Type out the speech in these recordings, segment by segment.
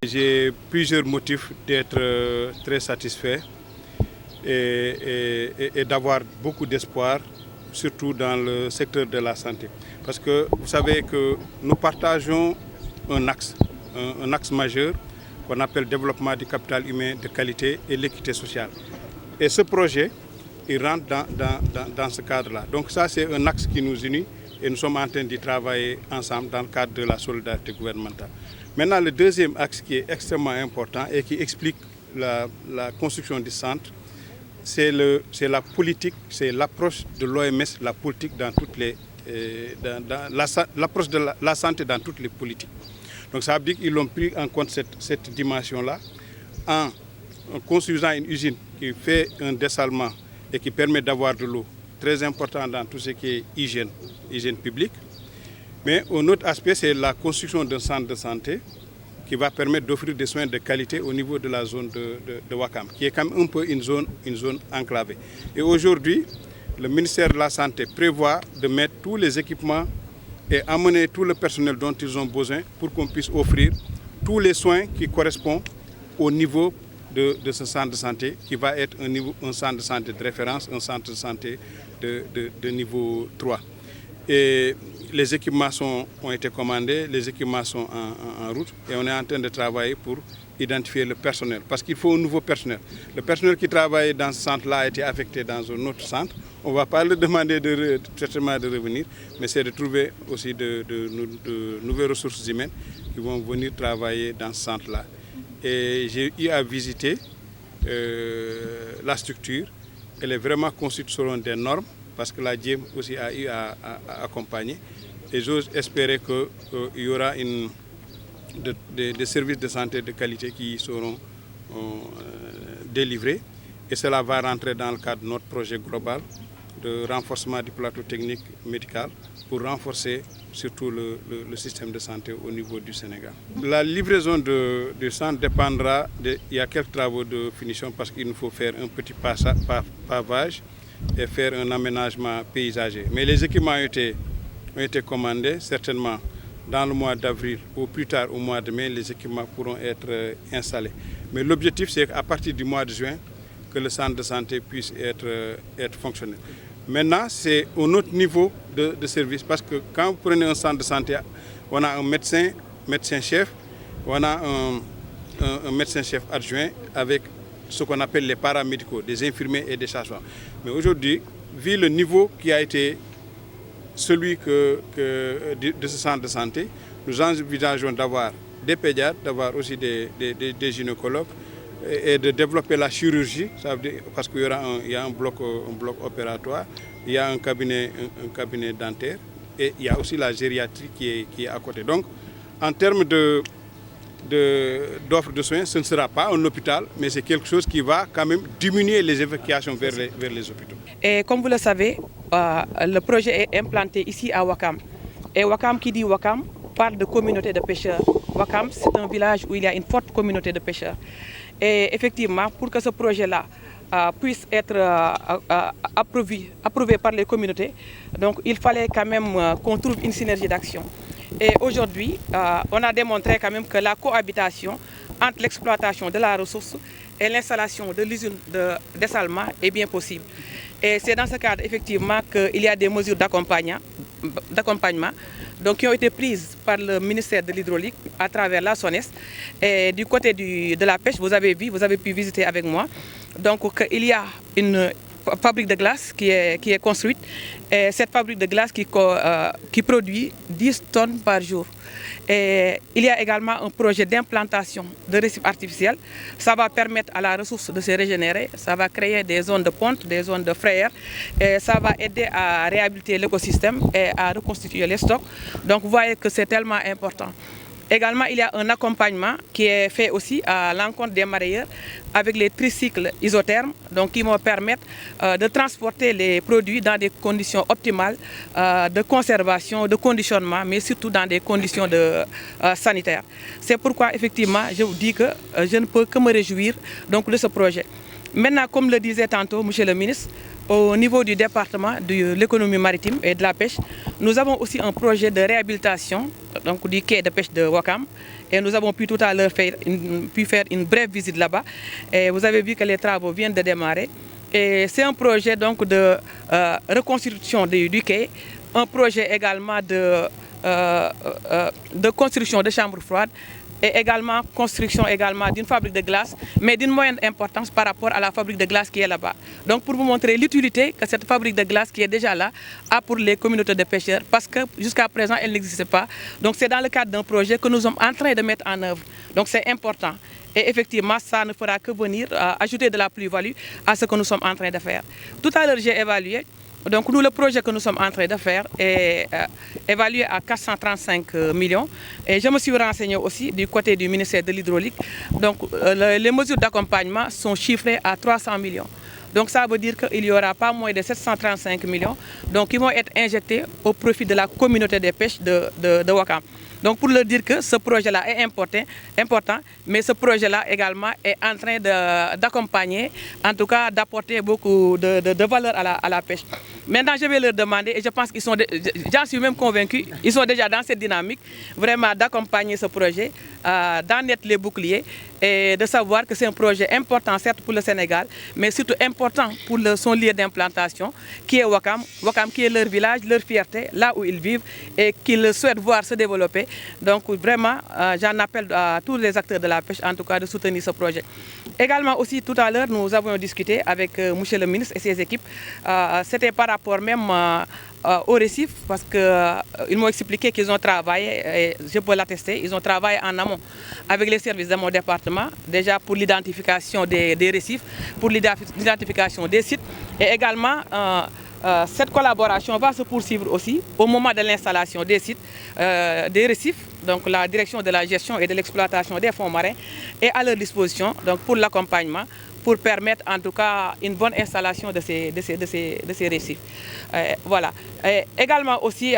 J'ai plusieurs motifs d'être très satisfait et d'avoir beaucoup d'espoir, surtout dans le secteur de la santé. Parce que vous savez que nous partageons un axe majeur qu'on appelle le développement du capital humain de qualité et l'équité sociale. Et ce projet, il rentre dans ce cadre-là. Donc ça, c'est un axe qui nous unit et nous sommes en train d'y travailler ensemble dans le cadre de la solidarité gouvernementale. Maintenant, le deuxième axe qui est extrêmement important et qui explique la construction du centre, c'est la politique, c'est l'approche de l'OMS, la politique dans toutes les, l'approche de la santé dans toutes les politiques. Donc ça veut dire qu'ils ont pris en compte cette dimension-là en construisant une usine qui fait un dessalement et qui permet d'avoir de l'eau très important dans tout ce qui est hygiène publique. Mais un autre aspect, c'est la construction d'un centre de santé qui va permettre d'offrir des soins de qualité au niveau de la zone de Ouakam, qui est quand même un peu une zone enclavée. Et aujourd'hui, le ministère de la Santé prévoit de mettre tous les équipements et amener tout le personnel dont ils ont besoin pour qu'on puisse offrir tous les soins qui correspondent au niveau de ce centre de santé, qui va être un centre de santé de référence, un centre de santé de niveau 3. Et les équipements ont été commandés, les équipements sont en route et on est en train de travailler pour identifier le personnel. Parce qu'il faut un nouveau personnel. Le personnel qui travaille dans ce centre-là a été affecté dans un autre centre. On ne va pas leur demander de revenir, mais c'est de trouver aussi de nouvelles ressources humaines qui vont venir travailler dans ce centre-là. Et j'ai eu à visiter la structure. Elle est vraiment construite selon des normes, parce que la DIEM aussi a eu à accompagner. Et j'ose espérer qu'il y aura des services de santé de qualité qui seront délivrés. Et cela va rentrer dans le cadre de notre projet global de renforcement du plateau technique médical pour renforcer surtout le système de santé au niveau du Sénégal. La livraison du centre dépendra, il y a quelques travaux de finition parce qu'il nous faut faire un petit pavage et faire un aménagement paysager. Mais les équipements ont été commandés, certainement dans le mois d'avril ou plus tard au mois de mai, les équipements pourront être installés. Mais l'objectif, c'est qu'à partir du mois de juin, que le centre de santé puisse être fonctionnel. Maintenant, c'est un autre niveau de service parce que quand vous prenez un centre de santé, on a un médecin-chef, on a un médecin-chef adjoint avec ce qu'on appelle les paramédicaux, des infirmiers et des sages-femmes. Mais aujourd'hui, vu le niveau qui a été celui de ce centre de santé, nous envisageons d'avoir des pédiatres, d'avoir aussi des gynécologues et de développer la chirurgie, ça veut dire, parce qu'il y a un bloc opératoire, il y a un cabinet dentaire et il y a aussi la gériatrie qui est à côté. Donc, en termes d'offres de soins, ce ne sera pas un hôpital, mais c'est quelque chose qui va quand même diminuer les évacuations vers les hôpitaux. Et comme vous le savez, le projet est implanté ici à Ouakam. Et Ouakam, qui dit Ouakam, parle de communauté de pêcheurs. Ouakam, c'est un village où il y a une forte communauté de pêcheurs. Et effectivement, pour que ce projet-là puisse être approuvé par les communautés, donc il fallait quand même qu'on trouve une synergie d'action. Et aujourd'hui, on a démontré quand même que la cohabitation entre l'exploitation de la ressource et l'installation de l'usine de dessalement est bien possible. Et c'est dans ce cadre, effectivement, qu'il y a des mesures d'accompagnement qui ont été prises par le ministère de l'Hydraulique à travers la SONES. Et du côté de la pêche, vous avez pu visiter avec moi. Donc, il y a une fabrique de glace qui est construite. Et cette fabrique de glace qui produit 10 tonnes par jour. Et il y a également un projet d'implantation de récifs artificiels. Ça va permettre à la ressource de se régénérer, ça va créer des zones de ponte, des zones de frayère, et ça va aider à réhabiliter l'écosystème et à reconstituer les stocks. Donc vous voyez que c'est tellement important. Également, il y a un accompagnement qui est fait aussi à l'encontre des marailleurs avec les tricycles isothermes, donc qui vont permettre de transporter les produits dans des conditions optimales de conservation, de conditionnement, mais surtout dans des conditions sanitaires. C'est pourquoi, effectivement, je vous dis que je ne peux que me réjouir donc, de ce projet. Maintenant, comme le disait tantôt M. le ministre, au niveau du département de l'économie maritime et de la pêche, nous avons aussi un projet de réhabilitation donc, du quai de pêche de Ouakam. Et nous avons pu tout à l'heure faire une brève visite là-bas. Et vous avez vu que les travaux viennent de démarrer. Et c'est un projet donc, de reconstruction du quai, un projet également de construction de chambres froides et également construction d'une fabrique de glace, mais d'une moyenne importance par rapport à la fabrique de glace qui est là-bas. Donc pour vous montrer l'utilité que cette fabrique de glace qui est déjà là a pour les communautés de pêcheurs, parce que jusqu'à présent elle n'existait pas. Donc c'est dans le cadre d'un projet que nous sommes en train de mettre en œuvre. Donc c'est important. Et effectivement, ça ne fera que venir ajouter de la plus-value à ce que nous sommes en train de faire. Tout à l'heure, j'ai évalué. Donc nous, le projet que nous sommes en train de faire est évalué à 435 millions. Et je me suis renseigné aussi du côté du ministère de l'Hydraulique. Donc les mesures d'accompagnement sont chiffrées à 300 millions. Donc ça veut dire qu'il n'y aura pas moins de 735 millions donc, qui vont être injectés au profit de la communauté des pêches de Ouakam. Donc pour leur dire que ce projet-là est important, mais ce projet-là également est en train d'accompagner, en tout cas d'apporter beaucoup de valeur à la pêche. Maintenant, je vais leur demander, et je pense qu'ils sont, j'en suis même convaincu, ils sont déjà dans cette dynamique, vraiment d'accompagner ce projet, d'en être les boucliers et de savoir que c'est un projet important, certes pour le Sénégal, mais surtout important pour son lieu d'implantation, qui est Ouakam. Ouakam qui est leur village, leur fierté, là où ils vivent et qu'ils souhaitent voir se développer. Donc vraiment, j'en appelle à tous les acteurs de la pêche, en tout cas, de soutenir ce projet. Également aussi, tout à l'heure, nous avons discuté avec M. le ministre et ses équipes. C'était par rapport même au récif, parce qu'ils m'ont expliqué qu'ils ont travaillé, et je peux l'attester, ils ont travaillé en amont avec les services de mon département, déjà pour l'identification des récifs, pour l'identification des sites, et également cette collaboration va se poursuivre aussi au moment de l'installation des sites, des récifs, donc la direction de la gestion et de l'exploitation des fonds marins est à leur disposition donc pour l'accompagnement, pour permettre en tout cas une bonne installation de ces récifs. Voilà. Et également aussi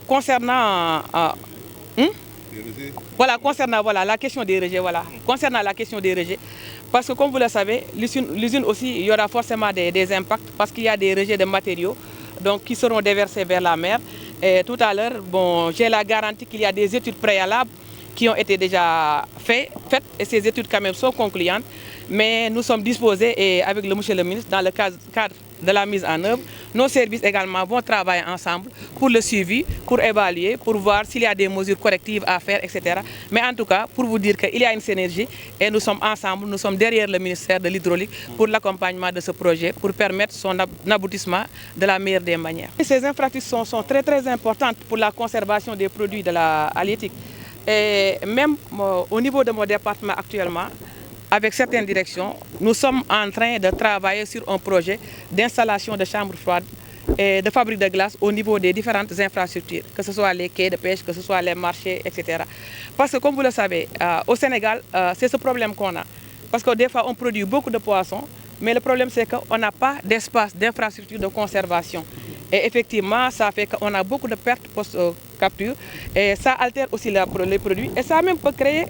concernant la question des rejets, concernant la question des rejets, parce que comme vous le savez, l'usine aussi, il y aura forcément des impacts parce qu'il y a des rejets de matériaux donc, qui seront déversés vers la mer. Et tout à l'heure, j'ai la garantie qu'il y a des études préalables qui ont été déjà faites et ces études quand même sont concluantes. Mais nous sommes disposés, et avec le monsieur le ministre, dans le cadre de la mise en œuvre, nos services également vont travailler ensemble pour le suivi, pour évaluer, pour voir s'il y a des mesures correctives à faire, etc. Mais en tout cas, pour vous dire qu'il y a une synergie et nous sommes ensemble, nous sommes derrière le ministère de l'Hydraulique pour l'accompagnement de ce projet, pour permettre son aboutissement de la meilleure des manières. Ces infrastructures sont très très importantes pour la conservation des produits de la halieutique. Et même au niveau de mon département actuellement, avec certaines directions, nous sommes en train de travailler sur un projet d'installation de chambres froides et de fabrique de glace au niveau des différentes infrastructures, que ce soit les quais de pêche, que ce soit les marchés, etc. Parce que comme vous le savez, au Sénégal, c'est ce problème qu'on a. Parce que des fois, on produit beaucoup de poissons, mais le problème c'est qu'on n'a pas d'espace, d'infrastructure de conservation. Et effectivement, ça fait qu'on a beaucoup de pertes post-capture et ça altère aussi les produits. Et ça même peut créer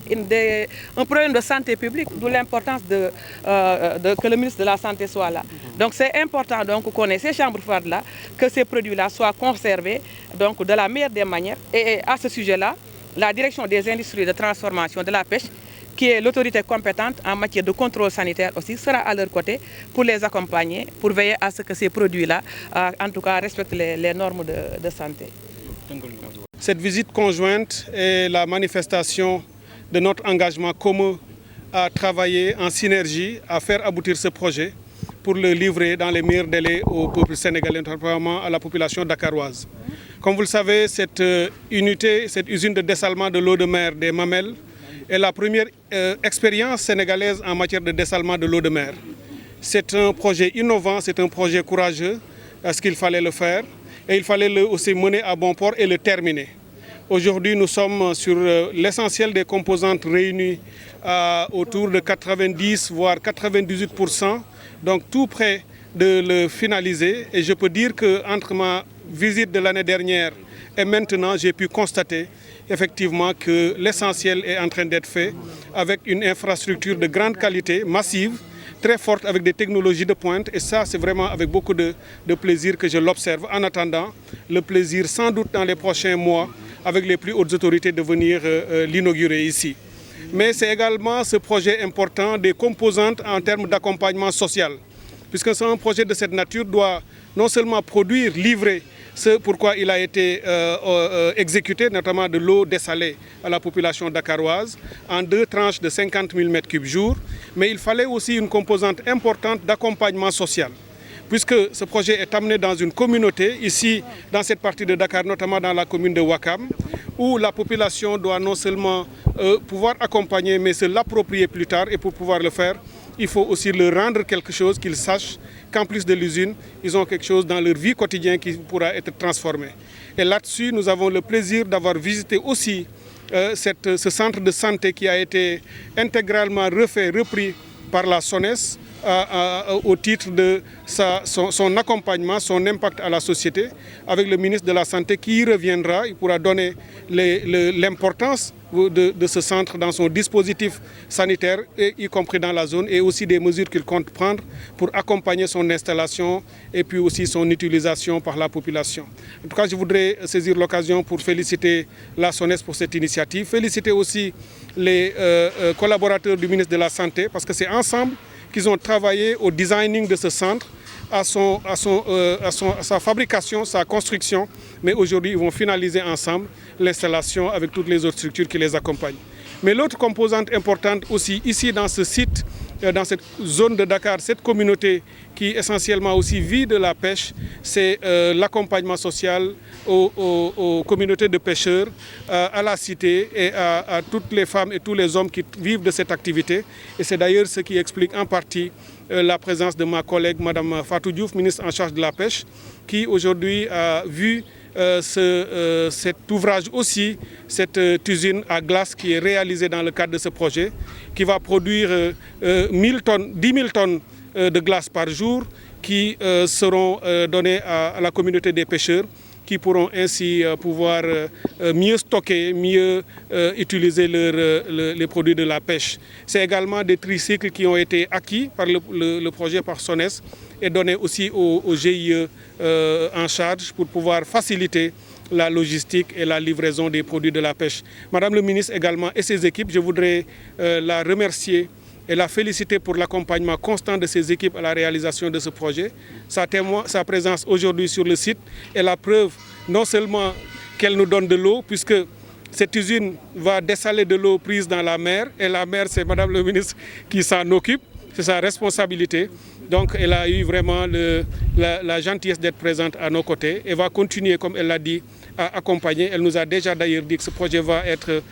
un problème de santé publique, d'où l'importance que le ministre de la Santé soit là. Donc c'est important qu'on ait ces chambres froides-là, que ces produits-là soient conservés donc, de la meilleure des manières. Et à ce sujet-là, la direction des industries de transformation de la pêche, qui est l'autorité compétente en matière de contrôle sanitaire aussi, sera à leur côté pour les accompagner, pour veiller à ce que ces produits-là, en tout cas, respectent les normes de santé. Cette visite conjointe est la manifestation de notre engagement commun à travailler en synergie, à faire aboutir ce projet pour le livrer dans les meilleurs délais au peuple sénégalais, notamment à la population dakaroise. Comme vous le savez, cette usine de dessalement de l'eau de mer des Mamelles, est la première expérience sénégalaise en matière de dessalement de l'eau de mer. C'est un projet innovant, c'est un projet courageux, parce qu'il fallait le faire, et il fallait aussi mener à bon port et le terminer. Aujourd'hui, nous sommes sur l'essentiel des composantes réunies autour de 90 voire 98%, donc tout près de le finaliser. Et je peux dire qu'entre ma visite de l'année dernière et maintenant, j'ai pu constater effectivement que l'essentiel est en train d'être fait avec une infrastructure de grande qualité, massive, très forte avec des technologies de pointe. Et ça, c'est vraiment avec beaucoup de plaisir que je l'observe. En attendant, le plaisir sans doute dans les prochains mois, avec les plus hautes autorités, de venir l'inaugurer ici. Mais c'est également ce projet important des composantes en termes d'accompagnement social. Puisque un projet de cette nature doit non seulement produire, livrer ce pourquoi il a été exécuté, notamment de l'eau dessalée à la population dakaroise, en 2 tranches de 50 000 m3 jour, mais il fallait aussi une composante importante d'accompagnement social. Puisque ce projet est amené dans une communauté, ici dans cette partie de Dakar, notamment dans la commune de Ouakam, où la population doit non seulement pouvoir accompagner, mais se l'approprier plus tard. Et pour pouvoir le faire, il faut aussi leur rendre quelque chose, qu'ils sachent qu'en plus de l'usine, ils ont quelque chose dans leur vie quotidienne qui pourra être transformé. Et là-dessus, nous avons le plaisir d'avoir visité aussi ce centre de santé qui a été intégralement repris par la SONES au titre de son accompagnement, son impact à la société, avec le ministre de la Santé qui y reviendra. Il pourra donner l'importance de ce centre dans son dispositif sanitaire, y compris dans la zone, et aussi des mesures qu'il compte prendre pour accompagner son installation et puis aussi son utilisation par la population. En tout cas, je voudrais saisir l'occasion pour féliciter la SONES pour cette initiative, féliciter aussi les collaborateurs du ministre de la Santé, parce que c'est ensemble qu'ils ont travaillé au designing de ce centre, à sa fabrication, sa construction, mais aujourd'hui ils vont finaliser ensemble l'installation avec toutes les autres structures qui les accompagnent. Mais l'autre composante importante aussi ici dans ce site, dans cette zone de Dakar, cette communauté qui essentiellement aussi vit de la pêche, c'est l'accompagnement social aux communautés de pêcheurs, à la cité et à toutes les femmes et tous les hommes qui vivent de cette activité. Et c'est d'ailleurs ce qui explique en partie la présence de ma collègue, Mme Fatou Diouf, ministre en charge de la pêche, qui aujourd'hui a vu cet ouvrage aussi, cette usine à glace qui est réalisée dans le cadre de ce projet, qui va produire 10 000 tonnes de glace par jour qui seront données à la communauté des pêcheurs, qui pourront ainsi pouvoir mieux stocker, mieux utiliser les produits de la pêche. C'est également des tricycles qui ont été acquis par le projet par SONES et donnés aussi au GIE en charge pour pouvoir faciliter la logistique et la livraison des produits de la pêche. Madame le ministre également et ses équipes, je voudrais la remercier et la féliciter pour l'accompagnement constant de ses équipes à la réalisation de ce projet. Sa présence aujourd'hui sur le site est la preuve non seulement qu'elle nous donne de l'eau, puisque cette usine va dessaler de l'eau prise dans la mer, et la mer, c'est Madame le ministre qui s'en occupe, c'est sa responsabilité. Donc elle a eu vraiment la gentillesse d'être présente à nos côtés et va continuer, comme elle l'a dit, à accompagner. Elle nous a déjà d'ailleurs dit que ce projet va être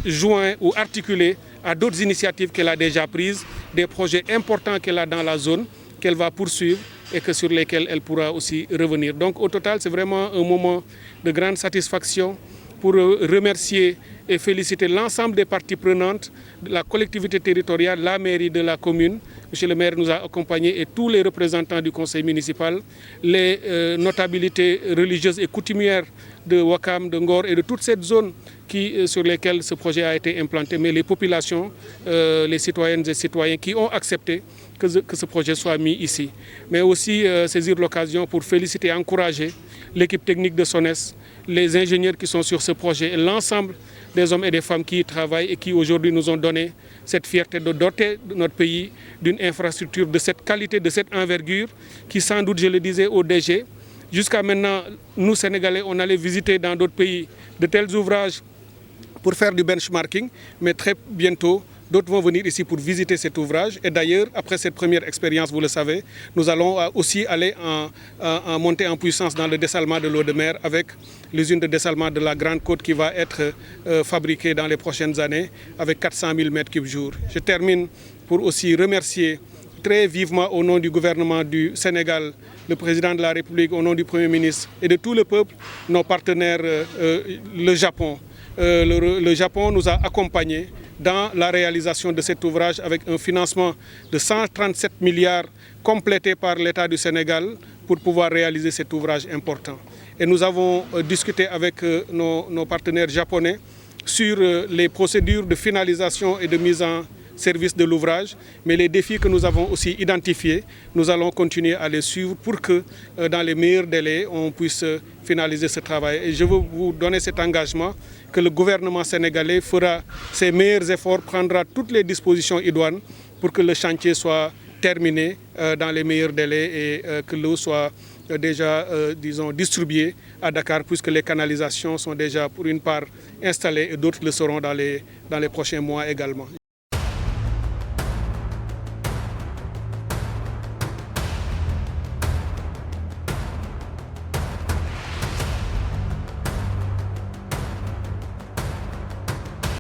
joint ou articulé à d'autres initiatives qu'elle a déjà prises, des projets importants qu'elle a dans la zone, qu'elle va poursuivre et sur lesquels elle pourra aussi revenir. Donc au total, c'est vraiment un moment de grande satisfaction pour remercier et féliciter l'ensemble des parties prenantes, de la collectivité territoriale, la mairie de la commune. Monsieur le maire nous a accompagnés et tous les représentants du conseil municipal, les notabilités religieuses et coutumières de Ouakam, de Ngor et de toute cette zone sur lesquelles ce projet a été implanté, mais les populations, les citoyennes et citoyens qui ont accepté que ce projet soit mis ici. Mais aussi saisir l'occasion pour féliciter et encourager l'équipe technique de SONES, les ingénieurs qui sont sur ce projet et l'ensemble des hommes et des femmes qui y travaillent et qui aujourd'hui nous ont donné cette fierté de doter notre pays d'une infrastructure de cette qualité, de cette envergure, qui sans doute, je le disais au DG, jusqu'à maintenant, nous Sénégalais, on allait visiter dans d'autres pays de tels ouvrages pour faire du benchmarking, mais très bientôt, d'autres vont venir ici pour visiter cet ouvrage. Et d'ailleurs, après cette première expérience, vous le savez, nous allons aussi aller en monter en puissance dans le dessalement de l'eau de mer avec l'usine de dessalement de la Grande Côte qui va être fabriquée dans les prochaines années avec 400 000 m3 jour. Je termine pour aussi remercier très vivement au nom du gouvernement du Sénégal, le président de la République, au nom du Premier ministre et de tout le peuple, nos partenaires, le Japon. Le Japon nous a accompagnés dans la réalisation de cet ouvrage avec un financement de 137 milliards complété par l'État du Sénégal pour pouvoir réaliser cet ouvrage important. Et nous avons discuté avec nos partenaires japonais sur les procédures de finalisation et de mise service de l'ouvrage, mais les défis que nous avons aussi identifiés, nous allons continuer à les suivre pour que dans les meilleurs délais, on puisse finaliser ce travail. Et je veux vous donner cet engagement que le gouvernement sénégalais fera ses meilleurs efforts, prendra toutes les dispositions idoines pour que le chantier soit terminé dans les meilleurs délais et que l'eau soit déjà, disons, distribuée à Dakar, puisque les canalisations sont déjà pour une part installées et d'autres le seront dans les prochains mois également.